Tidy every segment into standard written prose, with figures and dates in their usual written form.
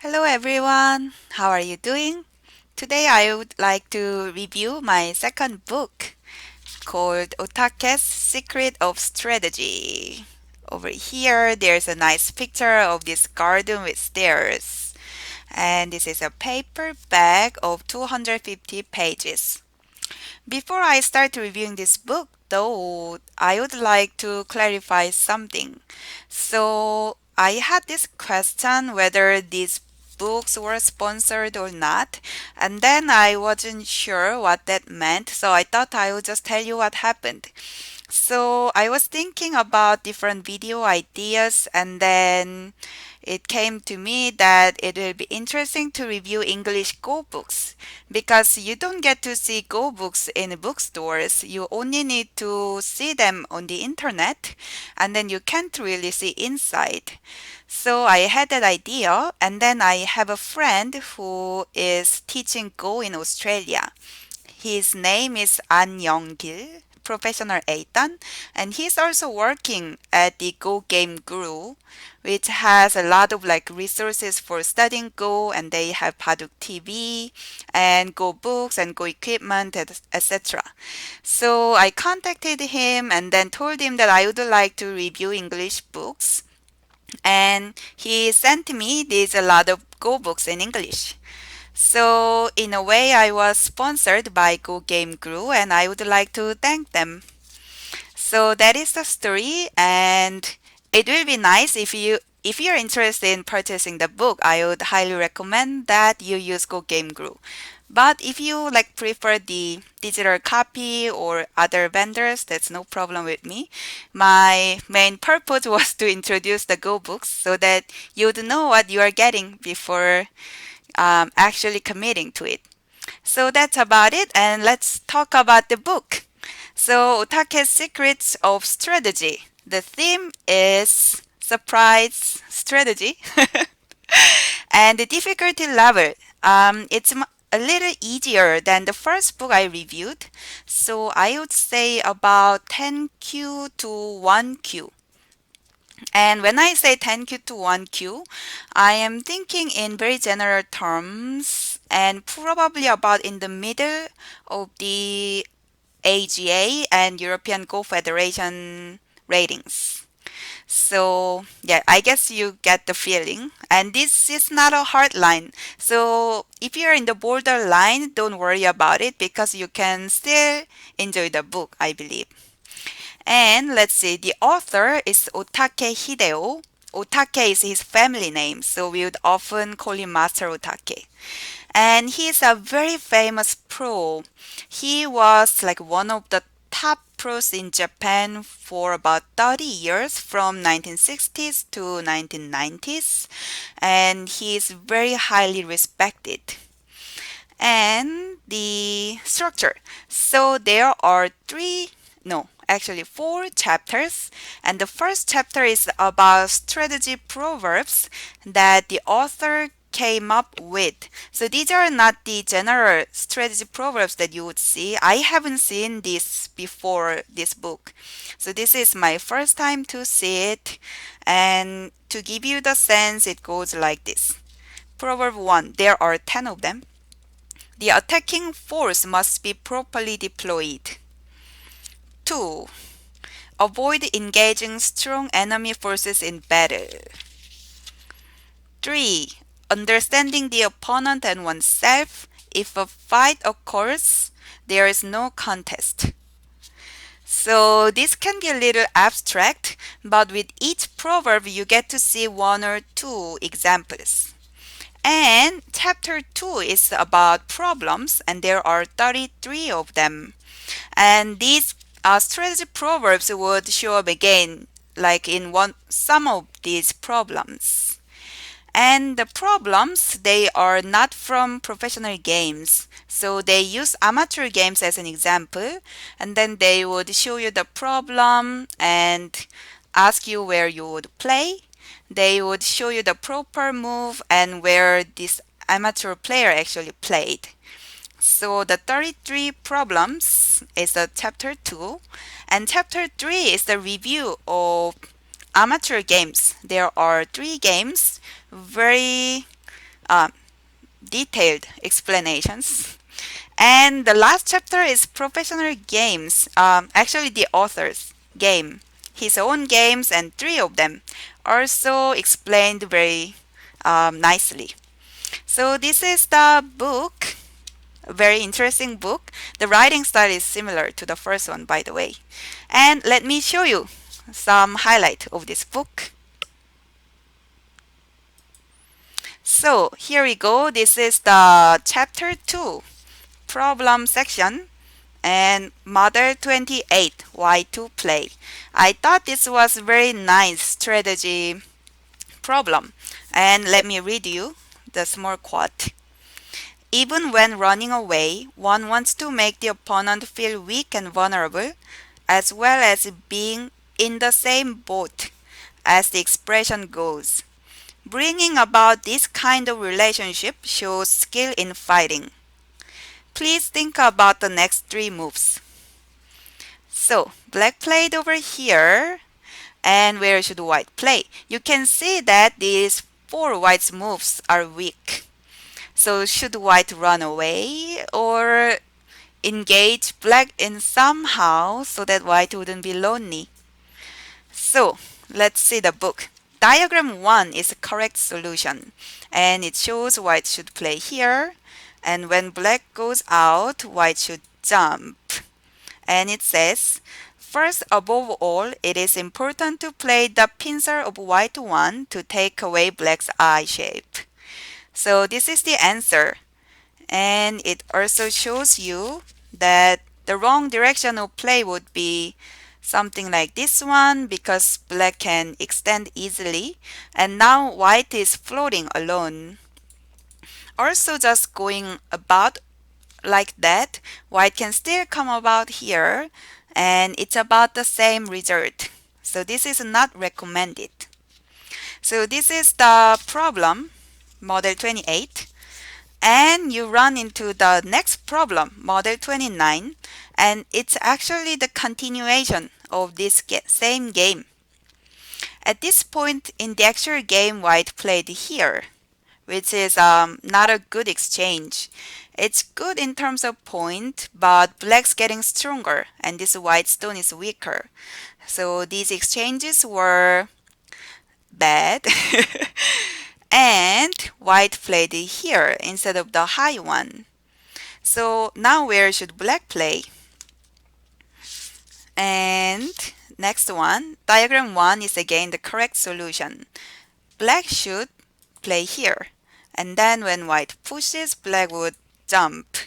Hello everyone, how are you doing? Today I would like to review my second book called Otake's Secret of Strategy. Over here, there's a nice picture of this garden with stairs. And this is a paperback of 250 pages. Before I start reviewing this book, though, I would like to clarify something. So, I had this question whether these books were sponsored or not, and then I wasn't sure what that meant, so I thought I would just tell you what happened. So I was thinking about different video ideas, and then it came to me that it will be interesting to review English Go books because you don't get to see Go books in bookstores. You only need to see them on the internet, and then you can't really see inside. So I had that idea, and then I have a friend who is teaching Go in Australia. His name is An Young-gil, professional Eitan, and he's also working at the Go Game Guru, which has a lot of resources for studying Go, and they have Baduk TV and Go books and Go equipment, etc. So I contacted him and then told him that I would like to review English books, and he sent me these a lot of Go books in English. So, in a way, I was sponsored by Go Game Guru, and I would like to thank them. So that is the story, and it will be nice if you're interested in purchasing the book. I would highly recommend that you use Go Game Guru. But if you prefer the digital copy or other vendors, that's no problem with me. My main purpose was to introduce the Go books so that you would know what you are getting before actually committing to it. So that's about it, and let's talk about the book. So, Otake's Secrets of Strategy. The theme is surprise strategy, and the difficulty level. It's a little easier than the first book I reviewed, so I would say about 10Q to 1Q. And when I say 10Q to 1Q, I am thinking in very general terms and probably about in the middle of the AGA and European Go Federation ratings. So, yeah, I guess you get the feeling. And this is not a hard line. So, if you're in the borderline, don't worry about it because you can still enjoy the book, I believe. And let's see, the author is Otake Hideo. Otake is his family name, so we would often call him Master Otake. And he is a very famous pro. He was one of the top pros in Japan for about 30 years from 1960s to 1990s, and he is very highly respected. And the structure. So there are actually four chapters. And the first chapter is about strategy proverbs that the author came up with. So these are not the general strategy proverbs that you would see. I haven't seen this before this book. So this is my first time to see it. And to give you the sense, it goes like this. Proverb 1, there are 10 of them. The attacking force must be properly deployed. 2. Avoid engaging strong enemy forces in battle. 3. Understanding the opponent and oneself. If a fight occurs, there is no contest. So this can be a little abstract, but with each proverb you get to see one or two examples. And chapter 2 is about problems, and there are 33 of them. And these strategy proverbs would show up again, in some of these problems. And the problems, they are not from professional games. So they use amateur games as an example, and then they would show you the problem and ask you where you would play. They would show you the proper move and where this amateur player actually played. So the 33 problems is the chapter 2, and chapter 3 is the review of amateur games. There are 3 games, very uh, detailed explanations. And the last chapter is professional games. Actually, the author's game, his own games, and three of them also explained very nicely. So this is the book, a very interesting book. The writing style is similar to the first one, by the way. And let me show you some highlight of this book. So here we go. This is the chapter 2, problem section, and model 28, why to play. I thought this was very nice strategy problem. And let me read you the small quote. Even when running away, one wants to make the opponent feel weak and vulnerable, as well as being in the same boat, as the expression goes. Bringing about this kind of relationship shows skill in fighting. Please think about the next three moves. So, black played over here, and where should white play? You can see that these four white's moves are weak. So, should white run away or engage black in somehow so that white wouldn't be lonely? So, let's see the book. Diagram 1 is the correct solution, and it shows white should play here, and when black goes out, white should jump. And it says, first, above all, it is important to play the pincer of white one to take away black's eye shape. So this is the answer. And it also shows you that the wrong direction of play would be something like this one, because black can extend easily, and now white is floating alone. Also, just going about like that, white can still come about here, and it's about the same result. So this is not recommended. So this is the problem, model 28. And you run into the next problem, model 29, and it's actually the continuation of this same game. At this point in the actual game, white played here, which is not a good exchange. It's good in terms of point, but black's getting stronger, and this white stone is weaker. So these exchanges were bad. And white played here instead of the high one. So now where should black play? And next one, diagram 1 is again the correct solution. Black should play here. And then when white pushes, black would jump.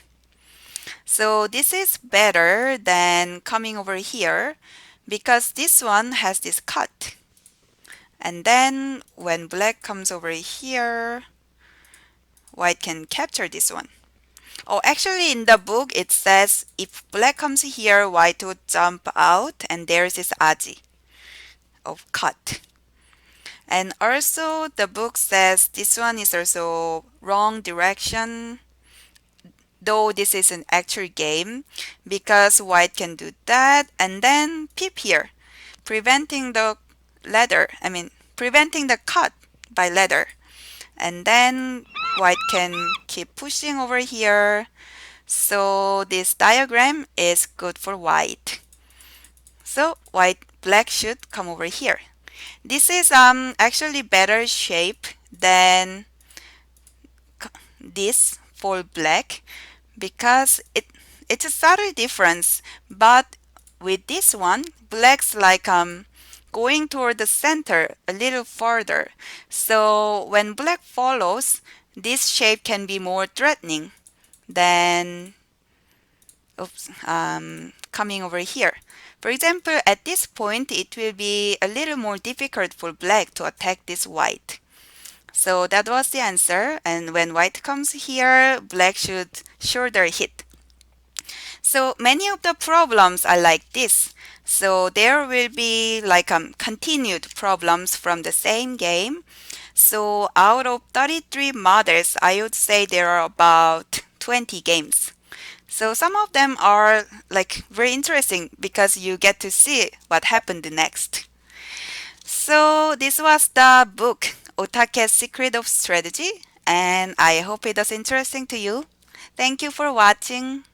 So this is better than coming over here, because this one has this cut. And then when black comes over here, white can capture this one. Oh, actually in the book it says if black comes here, white would jump out, and there's this aji of cut. And also the book says this one is also wrong direction, though this is an actual game, because white can do that and then peep here, preventing the preventing the cut by ladder. And then white can keep pushing over here. So this diagram is good for white. So black should come over here. This is actually better shape than this for black, because it's a subtle difference, but with this one, black's like going toward the center a little further. So when black follows, this shape can be more threatening than coming over here. For example, at this point, it will be a little more difficult for black to attack this white. So that was the answer. And when white comes here, black should shoulder hit. So many of the problems are like this. So there will be like continued problems from the same game. So out of 33 models, I would say there are about 20 games. So some of them are like very interesting because you get to see what happened next. So this was the book Otake's Secret of Strategy, and I hope it was interesting to you. Thank you for watching.